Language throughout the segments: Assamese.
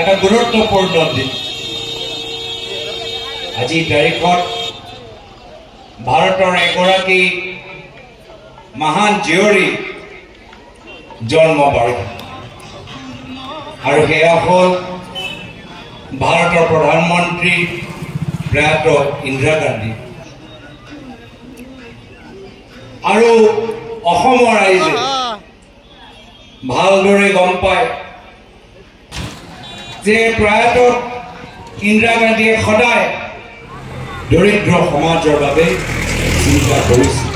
এটা গুৰুত্বপূৰ্ণ দিন। আজি তাৰিখত ভাৰতৰ এগৰাকী মহান জীয়ৰী জন্ম বাৰ্ষিকী আৰু সেয়া হ'ল ভাৰতৰ প্ৰধানমন্ত্ৰী প্ৰয়াত ইন্দিৰা গান্ধী। আৰু অসমৰ ৰাইজে ভালদৰে গম পায় যে প্ৰয়াত ইন্দিৰা গান্ধীয়ে সদায় দৰিদ্ৰ সমাজৰ বাবে চিন্তা কৰিছিল।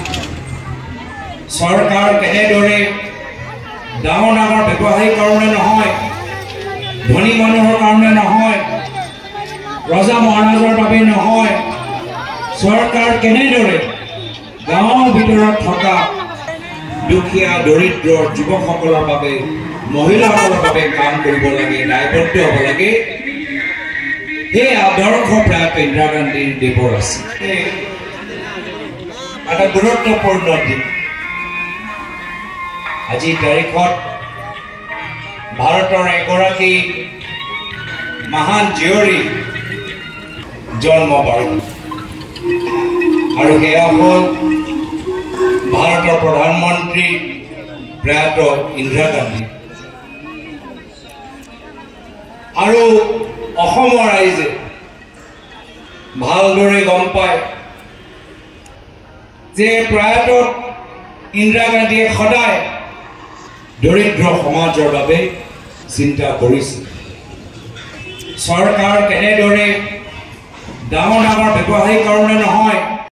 চৰকাৰ কেনেদৰে ডাঙৰ ডাঙৰ ব্যৱসায়ীৰ কাৰণে নহয়, ধনী মানুহৰ কাৰণে নহয়, ৰজা মহাৰাজৰ বাবে নহয়, চৰকাৰ কেনেদৰে গাঁৱৰ ভিতৰত থকা দুখীয়া দৰিদ্ৰ যুৱকসকলৰ বাবে, মহিলাসকলৰ বাবে কাম কৰিব লাগে, দায়বদ্ধ হ'ব লাগে, সেই আদৰ্শ প্ৰয়াত ইন্দিৰা গান্ধীৰ দেৱৰ আছে। এটা গুৰুত্বপূৰ্ণ দিন। আজি তাৰিখত ভাৰতৰ এগৰাকী মহান জীয়ৰী জন্ম বাৰ্ষিকী আৰু সেয়া হ'ল ভাৰতৰ প্ৰধানমন্ত্ৰী প্ৰয়াত ইন্দিৰা গান্ধী। আৰু অসমৰ ৰাইজে ভালদৰে গম পায় যে প্ৰয়াত ইন্দিৰা গান্ধীয়ে সদায় দৰিদ্ৰ সমাজৰ বাবে চিন্তা কৰিছিল। চৰকাৰ কেনেদৰে ডাঙৰ ডাঙৰ ব্যৱসায়ীৰ কাৰণে নহয়,